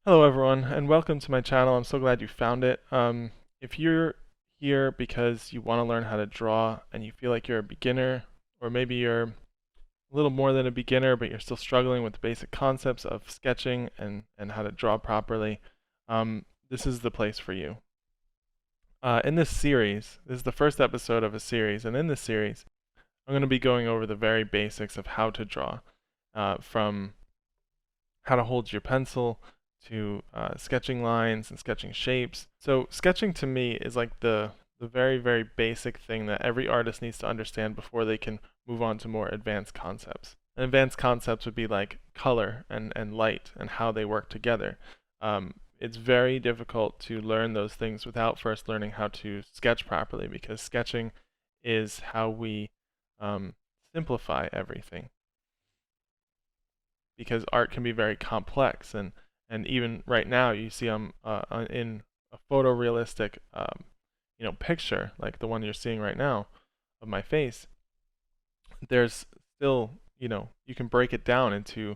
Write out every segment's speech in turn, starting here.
Hello everyone, and welcome to my channel. I'm so glad you found it. If you're here because you want to learn how to draw and you feel like you're a beginner, or maybe you're a little more than a beginner, but you're still struggling with the basic concepts of sketching and how to draw properly, this is the place for you. In this series, this is the first episode of a series, and in this series, I'm going to be going over the very basics of how to draw, from how to hold your pencil to sketching lines and sketching shapes. So sketching to me is like the very, very basic thing that every artist needs to understand before they can move on to more advanced concepts. And advanced concepts would be like color and light and how they work together. It's very difficult to learn those things without first learning how to sketch properly, because sketching is how we simplify everything, because art can be very complex, and even right now you see I'm in a photorealistic picture like the one you're seeing right now of my face. There's still, you can break it down into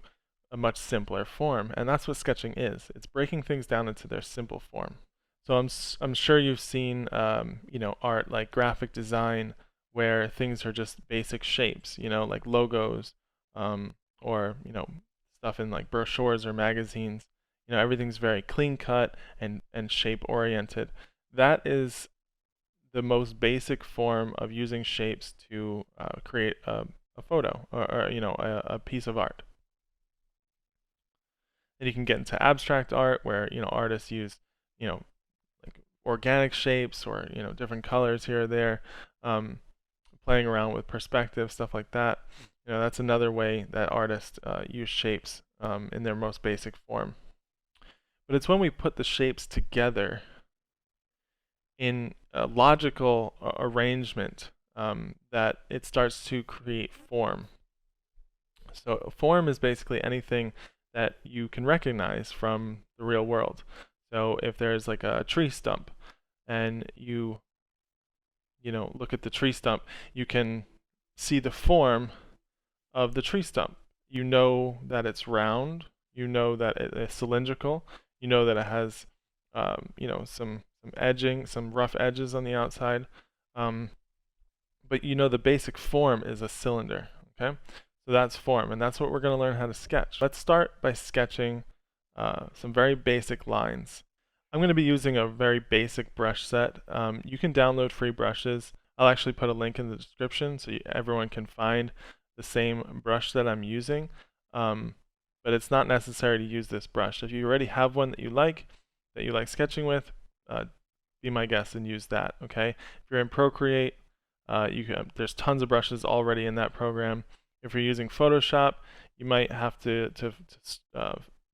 a much simpler form, and that's what sketching is. It's breaking things down into their simple form. So I'm sure you've seen art like graphic design, where things are just basic shapes, like logos, or stuff in like brochures or magazines. Everything's very clean cut and shape oriented. That is the most basic form of using shapes to create a photo, or a piece of art. And you can get into abstract art, where artists use like organic shapes, or different colors here or there, playing around with perspective, stuff like that. That's another way that artists use shapes in their most basic form. But it's when we put the shapes together in a logical arrangement that it starts to create form. So form is basically anything that you can recognize from the real world. So if there's like a tree stump, and you look at the tree stump, you can see the form of the tree stump. You know that it's round, you know that it is cylindrical, you know that it has some edging, some rough edges on the outside, but the basic form is a cylinder. Okay, so that's form, and that's what we're going to learn how to sketch. Let's start by sketching some very basic lines. I'm going to be using a very basic brush set. You can download free brushes. I'll actually put a link in the description so everyone can find the same brush that I'm using. But it's not necessary to use this brush. If you already have one that you like sketching with, be my guest and use that. Okay. If you're in Procreate, there's tons of brushes already in that program. If you're using Photoshop, you might have to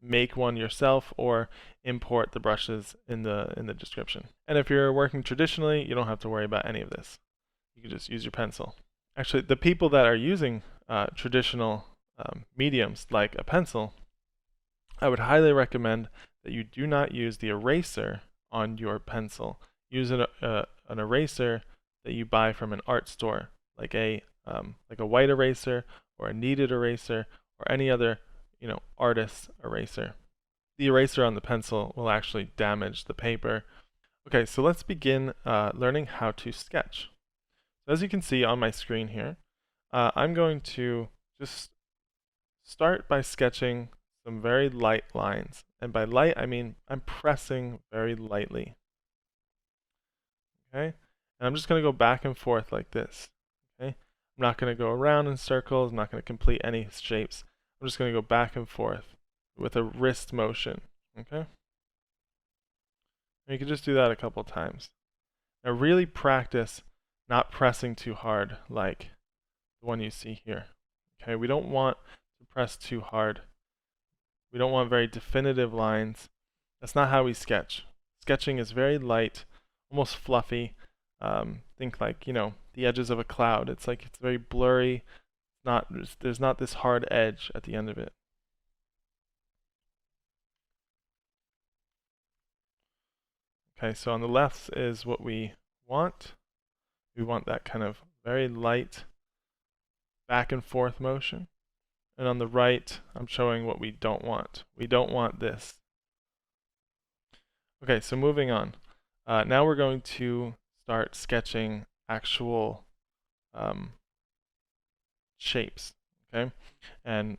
make one yourself, or import the brushes in the description. And if you're working traditionally, you don't have to worry about any of this. You can just use your pencil. Actually, the people that are using traditional mediums like a pencil, I would highly recommend that you do not use the eraser on your pencil. Use an eraser that you buy from an art store, like a white eraser, or a kneaded eraser, or any other artist's eraser. The eraser on the pencil will actually damage the paper. Okay, so let's begin learning how to sketch. So as you can see on my screen here, I'm going to just start by sketching some very light lines. And by light, I mean I'm pressing very lightly. Okay? And I'm just going to go back and forth like this. Okay? I'm not going to go around in circles. I'm not going to complete any shapes. I'm just going to go back and forth with a wrist motion. Okay? And you can just do that a couple times. Now really practice not pressing too hard like the one you see here. Okay? We don't want to press too hard. We don't want very definitive lines. That's not how we sketch. Sketching is very light, almost fluffy. Think like, the edges of a cloud. It's very blurry. There's not this hard edge at the end of it. Okay, so on the left is what we want. We want that kind of very light back and forth motion. And on the right, I'm showing what we don't want. We don't want this Okay, so moving on. Now we're going to start sketching actual um, shapes, okay? And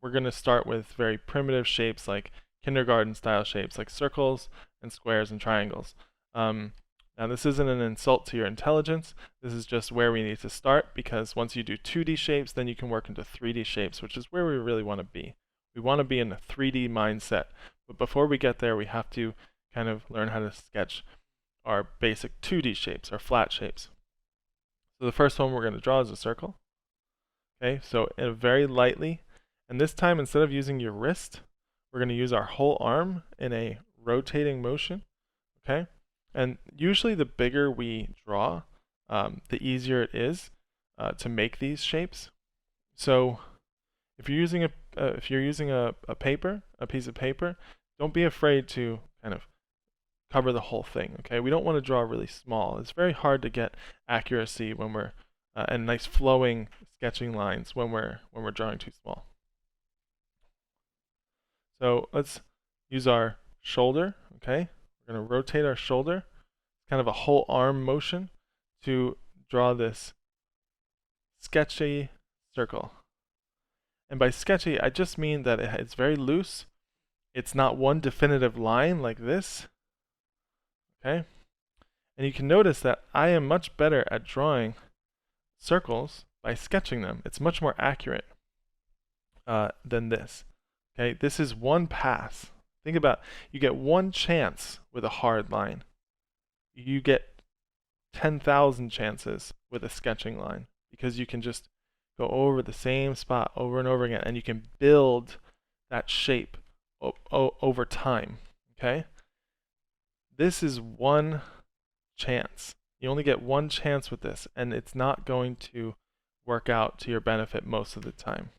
we're going to start with very primitive shapes like kindergarten style shapes like circles and squares and triangles. Um, Now this isn't an insult to your intelligence. This is just where we need to start, because once you do 2D shapes, then you can work into 3D shapes, which is where we really want to be. We want to be in a 3D mindset. But before we get there, we have to kind of learn how to sketch our basic 2D shapes, our flat shapes. So the first one we're going to draw is a circle. Okay, so very lightly, and this time instead of using your wrist, we're going to use our whole arm in a rotating motion. Okay, and usually the bigger we draw, the easier it is to make these shapes. So if you're using a piece of paper, don't be afraid to kind of cover the whole thing. Okay, we don't want to draw really small. It's very hard to get accuracy when we're and nice flowing sketching lines when we're drawing too small. So let's use our shoulder. Okay, we're going to rotate our shoulder, kind of a whole arm motion, to draw this sketchy circle. And by sketchy, I just mean that it's very loose. It's not one definitive line like this. Okay, and you can notice that I am much better at drawing circles by sketching them. It's much more accurate than this. Okay, this is one pass. Think about, you get one chance with a hard line. You get 10,000 chances with a sketching line, because you can just go over the same spot over and over again, and you can build that shape over time. Okay, this is one chance. You only get one chance with this, and it's not going to work out to your benefit most of the time.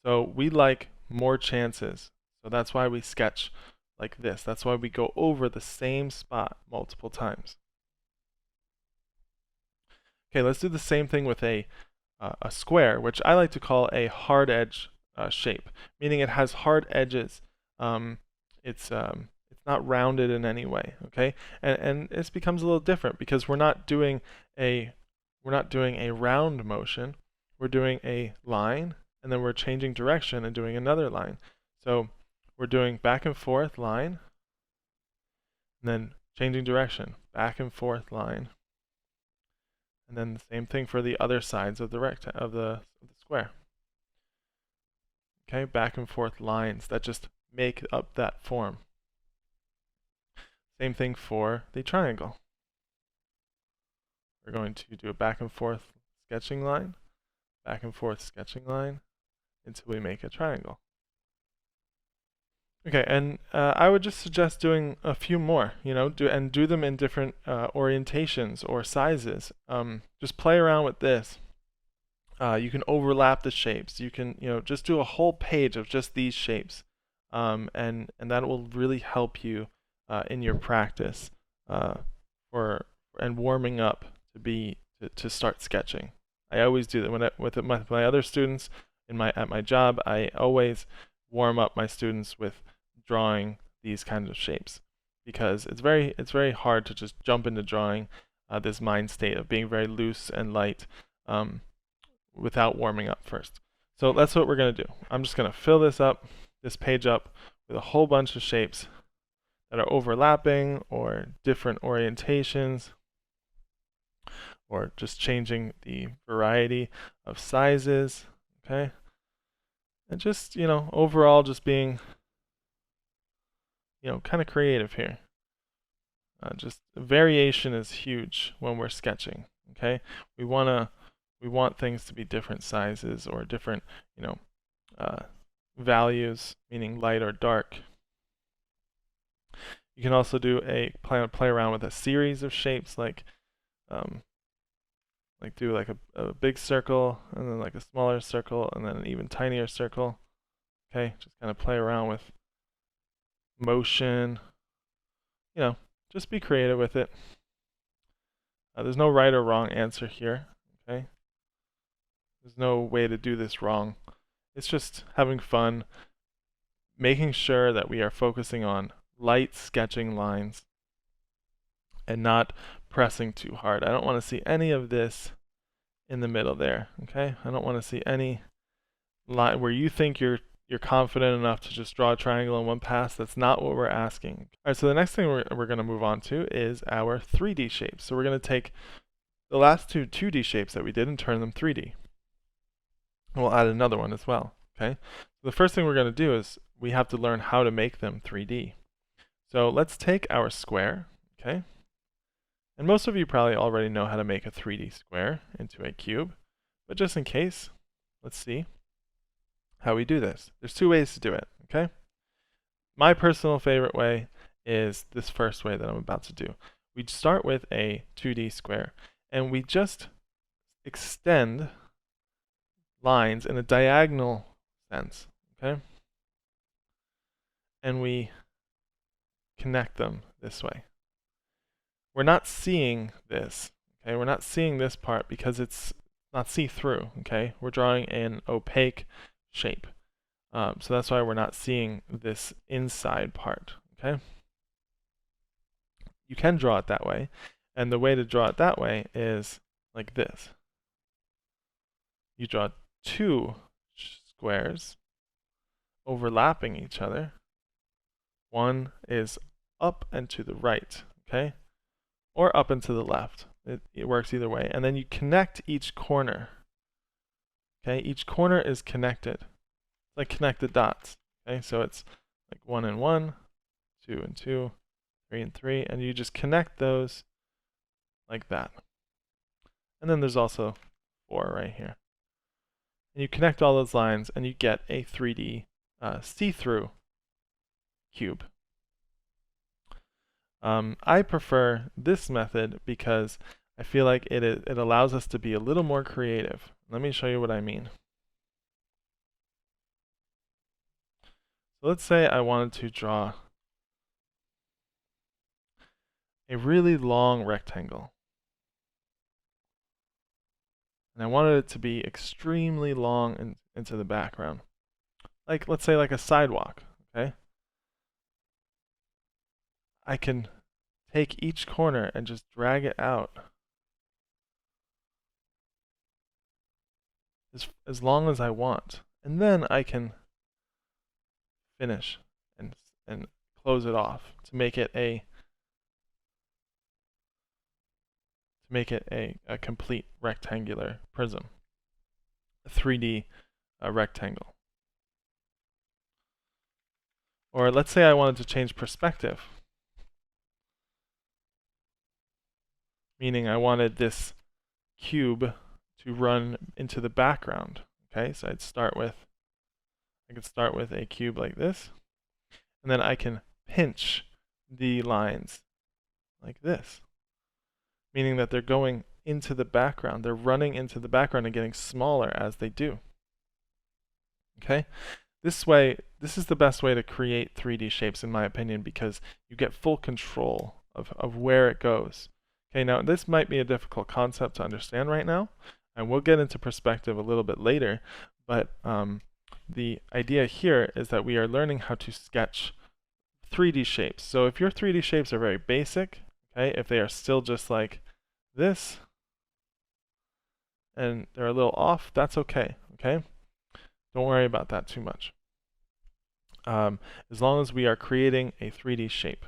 So we like more chances. So that's why we sketch like this. That's why we go over the same spot multiple times. Okay, let's do the same thing with a square, which I like to call a hard edge shape, meaning it has hard edges. It's not rounded in any way. Okay, and this becomes a little different because we're not doing a round motion. We're doing a line, and then we're changing direction and doing another line. So we're doing back and forth line, and then changing direction, back and forth line, and then the same thing for the other sides of the square. Okay, back and forth lines that just make up that form. Same thing for the triangle. We're going to do a back and forth sketching line, back and forth sketching line, until we make a triangle. Okay, and I would just suggest doing a few more, do them in different orientations or sizes. Just play around with this. You can overlap the shapes. You can, just do a whole page of just these shapes, and that will really help you in your practice and warming up to start sketching. I always do that with my other students at my job. I always warm up my students with drawing these kinds of shapes, because it's very hard to just jump into drawing this mind state of being very loose and light without warming up first. So that's what we're going to do. I'm just going to fill this page up with a whole bunch of shapes that are overlapping or different orientations, or just changing the variety of sizes. Okay, and just overall just being kind of creative here. Just variation is huge when we're sketching. Okay, we want things to be different sizes or different values, meaning light or dark. You can also do play around with a series of shapes, like do like a big circle, and then like a smaller circle, and then an even tinier circle. Okay, just kind of play around with motion. Just be creative with it. There's no right or wrong answer here. Okay, there's no way to do this wrong. It's just having fun, making sure that we are focusing on light sketching lines and not pressing too hard. I don't want to see any of this in the middle there, okay? I don't want to see any line where you think you're confident enough to just draw a triangle in one pass. That's not what we're asking. All right, so the next thing we're going to move on to is our 3D shapes. So we're going to take the last two 2D shapes that we did and turn them 3D. And we'll add another one as well, okay? So the first thing we're going to do is we have to learn how to make them 3D. So let's take our square, okay? And most of you probably already know how to make a 3D square into a cube, but just in case, let's see how we do this. There's two ways to do it, okay? My personal favorite way is this first way that I'm about to do. We start with a 2D square, and we just extend lines in a diagonal sense, okay? And we connect them this way. We're not seeing this, okay? We're not seeing this part because it's not see-through, okay? We're drawing an opaque shape. So that's why we're not seeing this inside part, okay? You can draw it that way, and the way to draw it that way is like this. You draw two squares overlapping each other. One is up and to the right, okay? Or up and to the left. It works either way. And then you connect each corner. Okay, each corner is connected. It's like connected dots. Okay, so it's like 1 and 1, 2 and 2, 3 and 3, and you just connect those like that. And then there's also 4 right here. And you connect all those lines and you get a 3D see-through cube. I prefer this method because I feel like it allows us to be a little more creative. Let me show you what I mean. So let's say I wanted to draw a really long rectangle. And I wanted it to be extremely long into the background. Like, let's say like a sidewalk, okay? I can take each corner and just drag it out as long as I want. And then I can finish and close it off to make it a complete rectangular prism, a 3D rectangle. Or let's say I wanted to change perspective, meaning I wanted this cube to run into the background. Okay, so I could start with a cube like this, and then I can pinch the lines like this, meaning that they're going into the background. They're running into the background and getting smaller as they do. Okay? This is the best way to create 3D shapes in my opinion because you get full control of where it goes. Okay, now this might be a difficult concept to understand right now, and we'll get into perspective a little bit later, but the idea here is that we are learning how to sketch 3D shapes. So if your 3D shapes are very basic, okay, if they are still just like this, and they're a little off, that's okay, okay? Don't worry about that too much. As long as we are creating a 3D shape.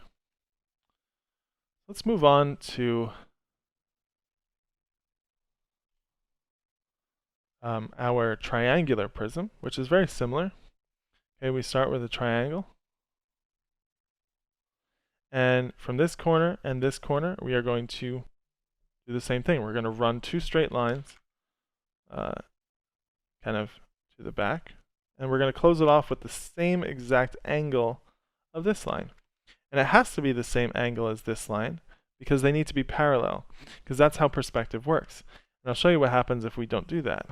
Let's move on to our triangular prism, which is very similar. Okay, we start with a triangle. And from this corner and this corner, we are going to do the same thing. We're going to run two straight lines kind of to the back. And we're going to close it off with the same exact angle of this line. And it has to be the same angle as this line because they need to be parallel, because that's how perspective works. And I'll show you what happens if we don't do that.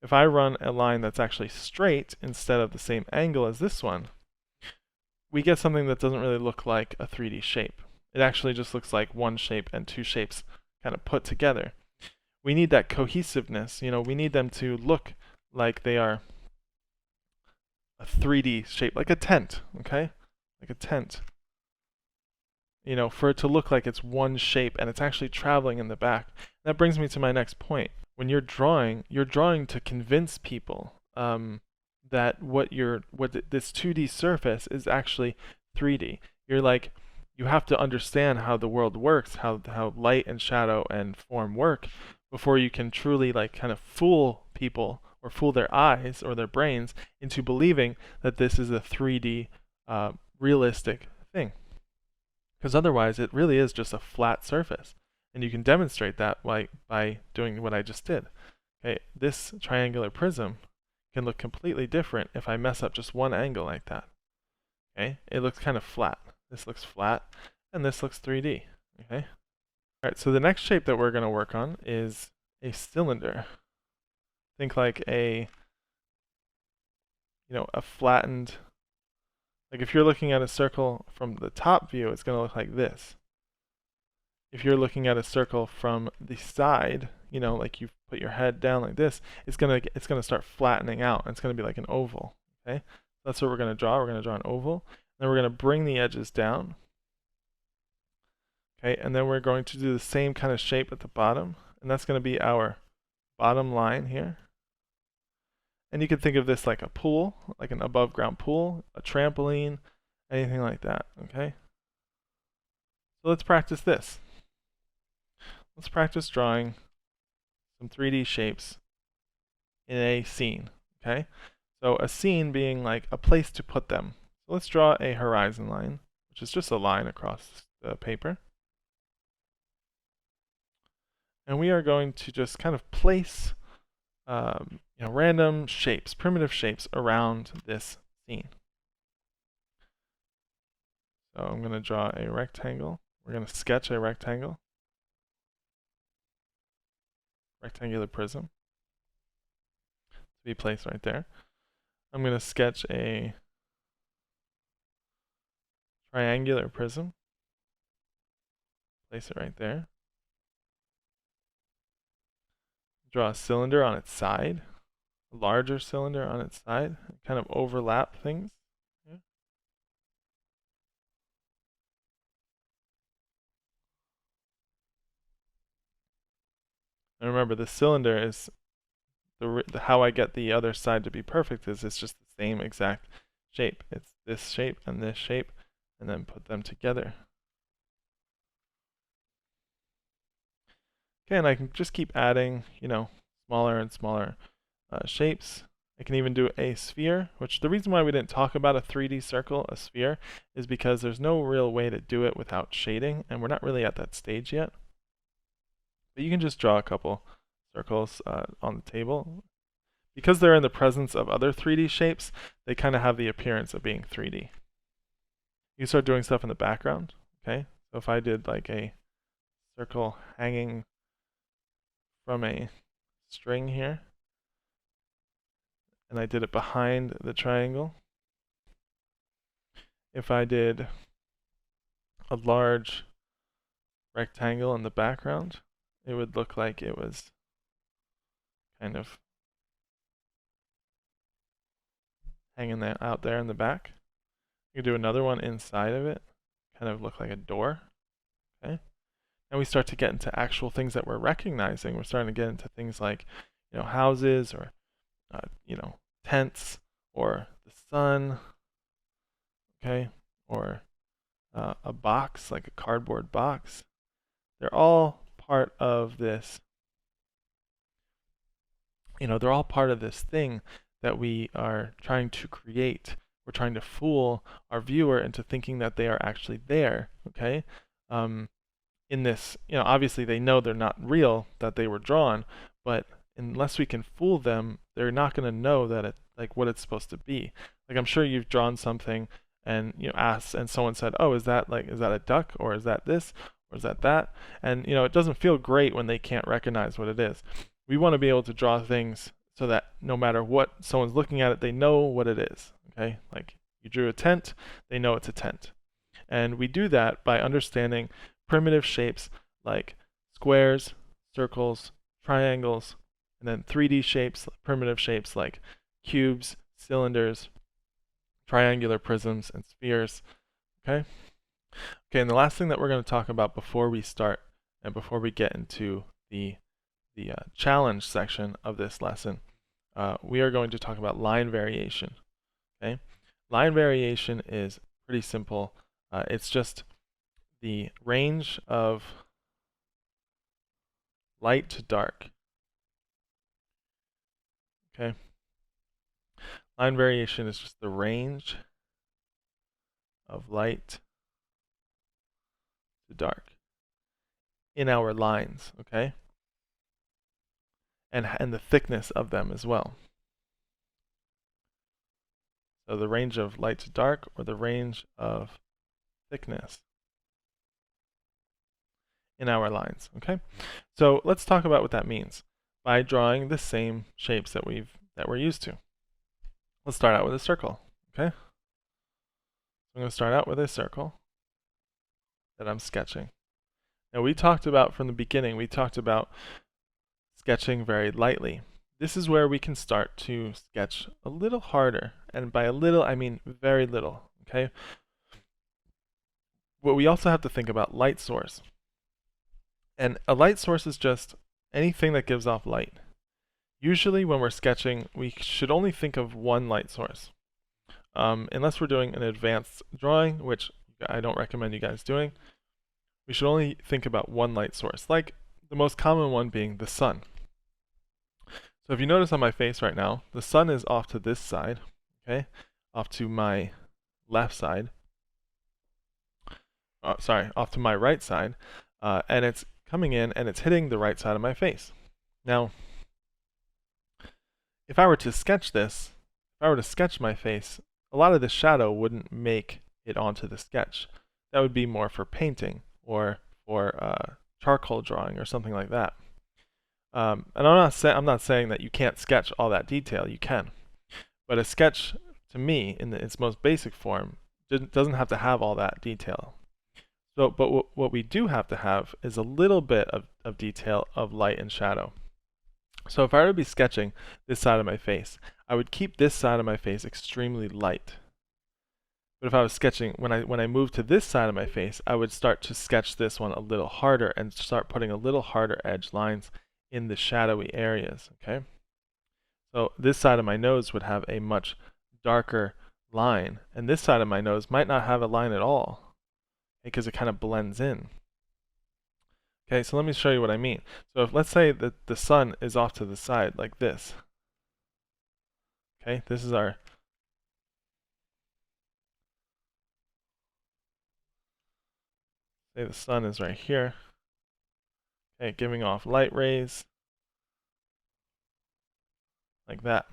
If I run a line that's actually straight instead of the same angle as this one, we get something that doesn't really look like a 3D shape. It actually just looks like one shape and two shapes kind of put together. We need that cohesiveness, we need them to look like they are a 3D shape, like a tent, okay? like a tent. You know, for it to look like it's one shape and it's actually traveling in the back. That brings me to my next point. When you're drawing to convince people that this 2D surface is actually 3D. You're like, you have to understand how the world works, how light and shadow and form work before you can truly like kind of fool people or fool their eyes or their brains into believing that this is a 3D realistic thing. Because otherwise, it really is just a flat surface. And you can demonstrate that by doing what I just did. Okay, this triangular prism can look completely different if I mess up just one angle like that. Okay, it looks kind of flat. This looks flat, and this looks 3D. Okay. All right, so the next shape that we're going to work on is a cylinder. Think like a flattened. Like if you're looking at a circle from the top view, it's going to look like this. If you're looking at a circle from the side, like you put your head down like this, it's gonna start flattening out. And it's gonna be like an oval. Okay, that's what we're gonna draw. We're gonna draw an oval. Then we're gonna bring the edges down. Okay, and then we're going to do the same kind of shape at the bottom, and that's gonna be our bottom line here. And you can think of this like a pool, like an above ground pool, a trampoline, anything like that. Okay. So let's practice this. Let's practice drawing some 3D shapes in a scene, okay? So a scene being like a place to put them. So let's draw a horizon line, which is just a line across the paper. And we are going to just kind of place random shapes, primitive shapes around this scene. So I'm going to draw a rectangle. We're going to sketch a rectangle. Rectangular prism to be placed right there. I'm going to sketch a triangular prism. Place it right there. Draw a cylinder on its side, a larger cylinder on its side, kind of overlap things. Yeah. And remember, the cylinder is how I get the other side to be perfect is it's just the same exact shape. It's this shape, and then put them together. Okay, and I can just keep adding, smaller and smaller shapes. I can even do a sphere, which the reason why we didn't talk about a 3D circle, a sphere, is because there's no real way to do it without shading, and we're not really at that stage yet. But you can just draw a couple circles on the table. Because they're in the presence of other 3D shapes, they kind of have the appearance of being 3D. You can start doing stuff in the background, okay? So if I did like a circle hanging from a string here, and I did it behind the triangle. If I did a large rectangle in the background, it would look like it was kind of hanging out there in the back. You could do another one inside of it, kind of look like a door. Okay. And we start to get into actual things that we're recognizing. We're starting to get into things like, houses or, tents or the sun, okay, or a box, like a cardboard box. They're all part of this, they're all part of this thing that we are trying to create. We're trying to fool our viewer into thinking that they are actually there, okay? In this, obviously they know they're not real, that they were drawn, but unless we can fool them, they're not going to know that it, like, what it's supposed to be. Like, I'm sure you've drawn something and asked, and someone said, "Oh, is that a duck, or is that this, or is that that?" And it doesn't feel great when they can't recognize what it is. We want to be able to draw things so that no matter what someone's looking at it, they know what it is. Okay, like you drew a tent, they know it's a tent, and we do that by understanding primitive shapes like squares, circles, triangles, and then 3D shapes, primitive shapes like cubes, cylinders, triangular prisms, and spheres. Okay? Okay, and the last thing that we're going to talk about before we start and before we get into the challenge section of this lesson, we are going to talk about line variation. Okay? Line variation is pretty simple. It's just the range of light to dark. Okay? Line variation is just the range of light to dark in our lines, okay? And the thickness of them as well. So the range of light to dark, or the range of thickness in our lines, okay? So let's talk about what that means by drawing the same shapes that we're used to. Let's start out with a circle, okay? I'm going to start out with a circle that I'm sketching. Now we talked about from the beginning, we talked about sketching very lightly. This is where we can start to sketch a little harder, and by a little I mean very little, okay? But we also have to think about light source. And a light source is just anything that gives off light. Usually when we're sketching, we should only think of one light source. Unless we're doing an advanced drawing, which I don't recommend you guys doing, we should only think about one light source, like the most common one being the sun. So if you notice on my face right now, the sun is off to this side, okay? Off to my left side. Off to my right side. And it's coming in and it's hitting the right side of my face. Now, if I were to sketch this, if I were to sketch my face, a lot of the shadow wouldn't make it onto the sketch. That would be more for painting or for charcoal drawing or something like that. And I'm not saying that you can't sketch all that detail. You can, but a sketch, to me, in its most basic form, doesn't have to have all that detail. So, but what we do have to have is a little bit of detail of light and shadow. So if I were to be sketching this side of my face, I would keep this side of my face extremely light. But if I was sketching, when I moved to this side of my face, I would start to sketch this one a little harder and start putting a little harder edge lines in the shadowy areas, okay? So this side of my nose would have a much darker line, and this side of my nose might not have a line at all, because it kind of blends in. Okay, so let me show you what I mean. So if, let's say that the sun is off to the side like this. Okay, this is our say the sun is right here. Okay, giving off light rays like that.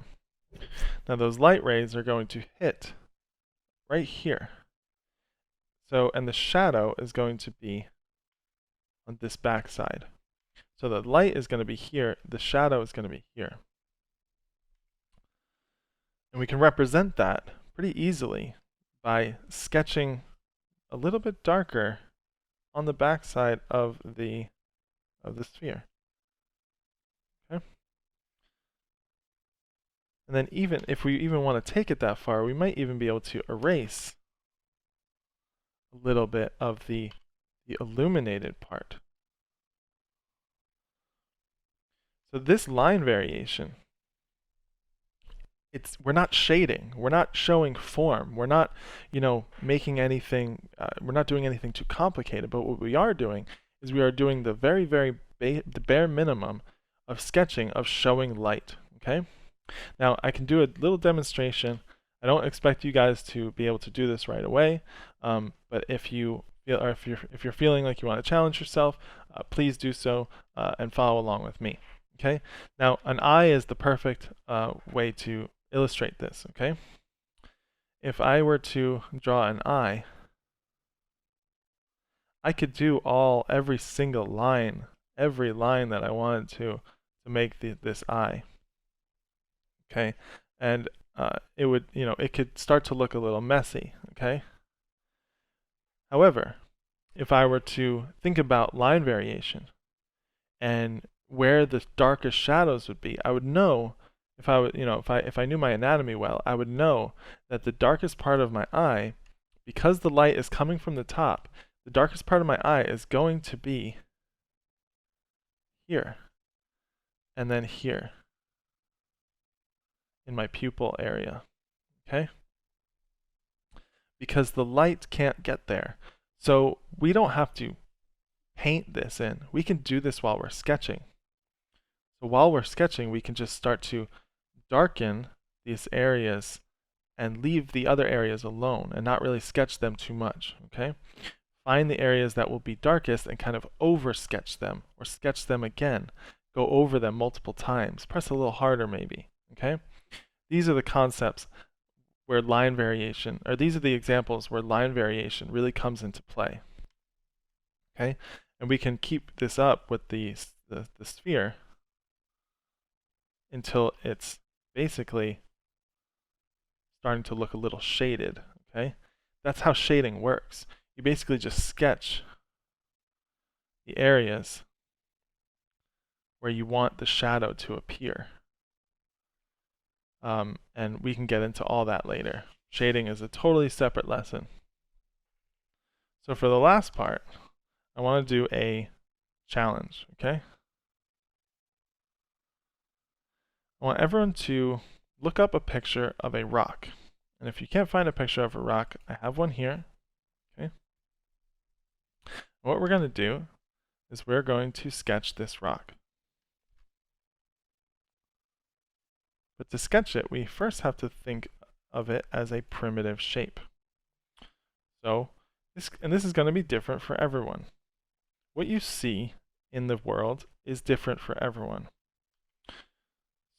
Now those light rays are going to hit right here. So, and the shadow is going to be on this back side. So the light is going to be here, the shadow is going to be here. And we can represent that pretty easily by sketching a little bit darker on the back side of the sphere. Okay? And then even if we even want to take it that far, we might even be able to erase a little bit of the illuminated part. So this line variation, we're not shading, we're not showing form, we're not, making anything, we're not doing anything too complicated. But what we are doing is we are doing the the bare minimum of sketching, of showing light. Okay. Now I can do a little demonstration. I don't expect you guys to be able to do this right away, but if you feel, or if you're feeling like you want to challenge yourself, please do so and follow along with me. Okay. Now an eye is the perfect way to illustrate this. Okay. If I were to draw an eye, I could do every single line, every line that I wanted to make this eye. Okay, and it would, it could start to look a little messy. Okay. However, if I were to think about line variation and where the darkest shadows would be, I would know, if I knew my anatomy well, I would know that the darkest part of my eye because the light is coming from the top, the darkest part of my eye is going to be here, and then here, in my pupil area, okay? Because the light can't get there. So we don't have to paint this in. We can do this while we're sketching. So while we're sketching, we can just start to darken these areas and leave the other areas alone and not really sketch them too much, okay? Find the areas that will be darkest and kind of over sketch them or sketch them again. Go over them multiple times. Press a little harder maybe, okay? These are the concepts where line variation, or these are the examples where line variation really comes into play, okay? And we can keep this up with the sphere until it's basically starting to look a little shaded, okay? That's how shading works. You basically just sketch the areas where you want the shadow to appear. And we can get into all that later. Shading is a totally separate lesson. So for the last part, I want to do a challenge, okay? I want everyone to look up a picture of a rock. And if you can't find a picture of a rock, I have one here, okay? What we're going to do is we're going to sketch this rock. But to sketch it, we first have to think of it as a primitive shape. So, this is going to be different for everyone. What you see in the world is different for everyone.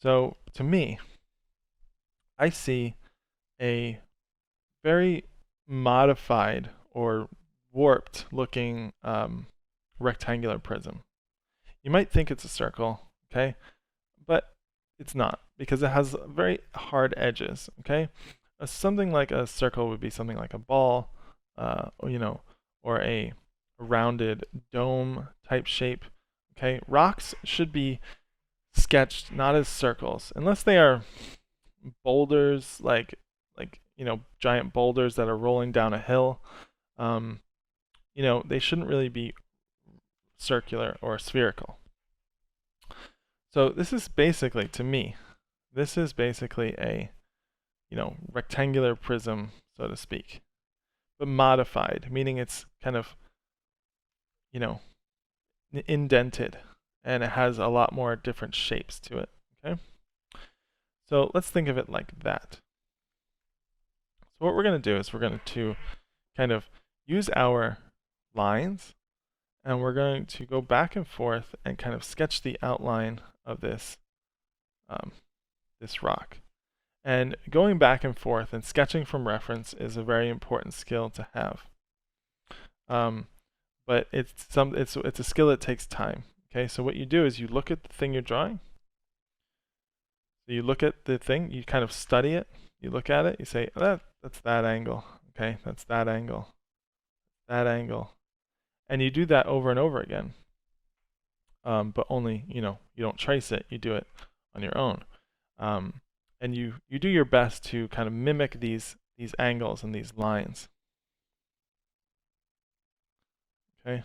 So, to me, I see a very modified or warped looking rectangular prism. You might think it's a circle, okay? But it's not, because it has very hard edges, okay? Something like a circle would be something like a ball, or a rounded dome type shape, okay? Rocks should be sketched not as circles, unless they are boulders, like giant boulders that are rolling down a hill. They shouldn't really be circular or spherical. So this is basically, to me, this is basically a, rectangular prism, so to speak, but modified, meaning it's kind of, indented, and it has a lot more different shapes to it, okay? So let's think of it like that. So what we're going to do is we're going to kind of use our lines, and we're going to go back and forth and kind of sketch the outline of this rock. And going back and forth and sketching from reference is a very important skill to have. But it's a skill that takes time. Okay, so what you do is you look at the thing you're drawing. So you look at the thing, you kind of study it, you look at it, you say, that's that angle. Okay, that's that angle. That angle. And you do that over and over again. But only, you don't trace it, you do it on your own. And you do your best to kind of mimic these angles and these lines. Okay.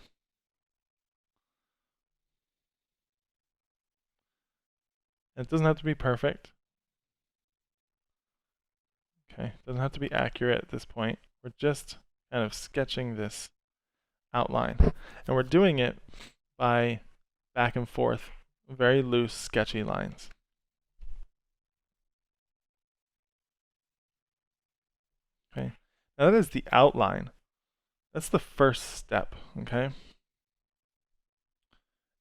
And it doesn't have to be perfect. Okay, it doesn't have to be accurate at this point. We're just kind of sketching this outline. And we're doing it by back and forth, very loose, sketchy lines. Okay, now that is the outline. That's the first step, okay?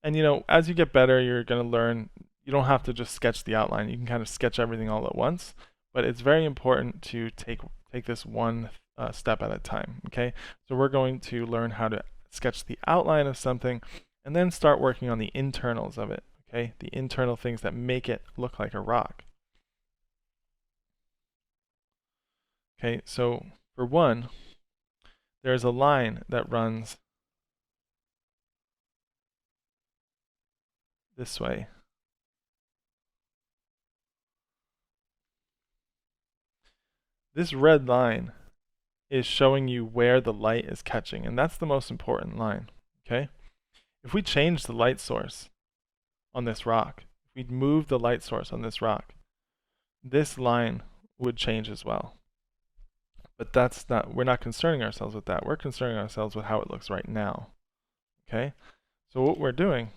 And as you get better, you're going to learn, you don't have to just sketch the outline. You can kind of sketch everything all at once, but it's very important to take this one step at a time, okay? So we're going to learn how to sketch the outline of something and then start working on the internals of it, okay? The internal things that make it look like a rock. Okay, so for one, there's a line that runs this way. This red line is showing you where the light is catching, and that's the most important line, okay? If we change the light source on this rock, if we move the light source on this rock, this line would change as well. But we're not concerning ourselves with that. We're concerning ourselves with how it looks right now, okay? So what we're doing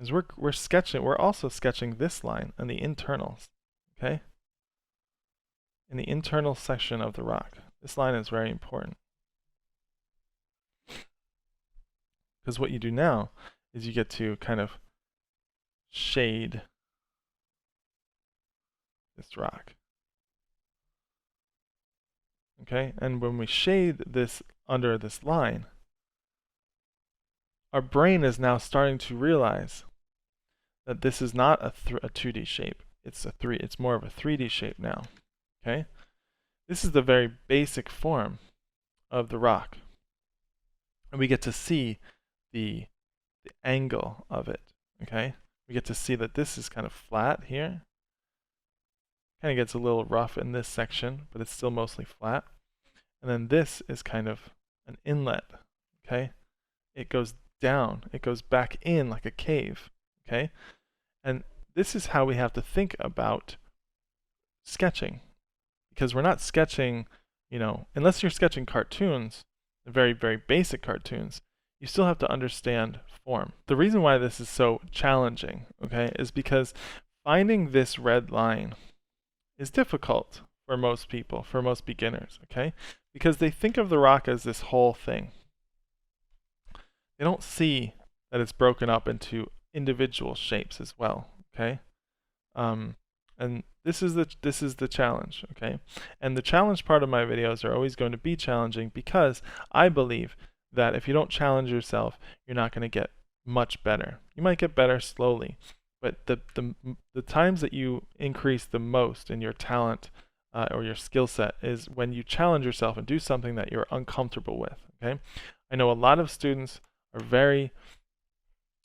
is we're also sketching this line and the internals, okay? In the internal section of the rock. This line is very important. Because what you do now is you get to kind of shade this rock. Okay? And when we shade this under this line, our brain is now starting to realize that this is not a 2D shape. It's more of a 3D shape now. Okay? This is the very basic form of the rock. And we get to see the angle of it. Okay? We get to see that this is kind of flat here. Kind of gets a little rough in this section, but it's still mostly flat. And then this is kind of an inlet. Okay? It goes down. It goes back in like a cave. Okay? And this is how we have to think about sketching. Because we're not sketching, unless you're sketching cartoons, very, very basic cartoons, you still have to understand form. The reason why this is so challenging, okay, is because finding this red line is difficult for most people, for most beginners, okay? Because they think of the rock as this whole thing. They don't see that it's broken up into individual shapes as well, okay? And this is the challenge, okay? And the challenge part of my videos are always going to be challenging because I believe that if you don't challenge yourself, you're not going to get much better. You might get better slowly, but the times that you increase the most in your talent or your skill set is when you challenge yourself and do something that you're uncomfortable with, okay? I know a lot of students are very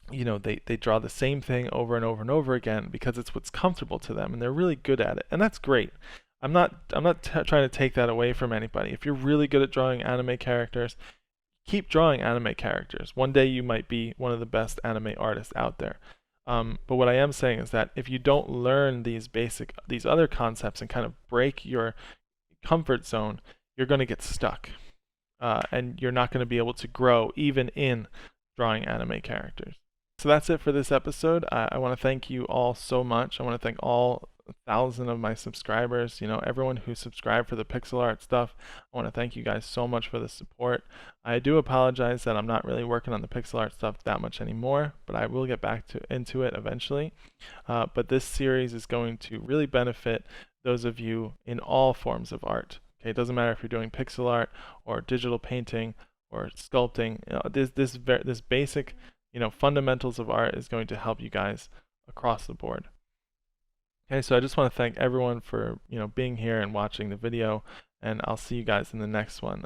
they draw the same thing over and over and over again because it's what's comfortable to them, and they're really good at it, and that's great. I'm not trying to take that away from anybody. If you're really good at drawing anime characters, keep drawing anime characters. One day you might be one of the best anime artists out there. But what I am saying is that if you don't learn these other concepts and kind of break your comfort zone, you're going to get stuck, and you're not going to be able to grow even in drawing anime characters. So that's it for this episode. I want to thank you all so much. I want to thank all 1,000 of my subscribers, everyone who subscribed for the pixel art stuff. I want to thank you guys so much for the support. I do apologize that I'm not really working on the pixel art stuff that much anymore, but I will get back into it eventually. But this series is going to really benefit those of you in all forms of art. Okay, it doesn't matter if you're doing pixel art or digital painting or sculpting. This basic fundamentals of art is going to help you guys across the board. Okay, so I just want to thank everyone for being here and watching the video, and I'll see you guys in the next one.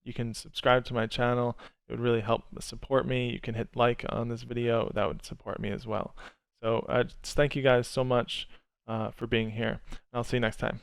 You can subscribe to my channel. It would really help support me. You can hit like on this video. That would support me as well. So just thank you guys so much for being here. I'll see you next time.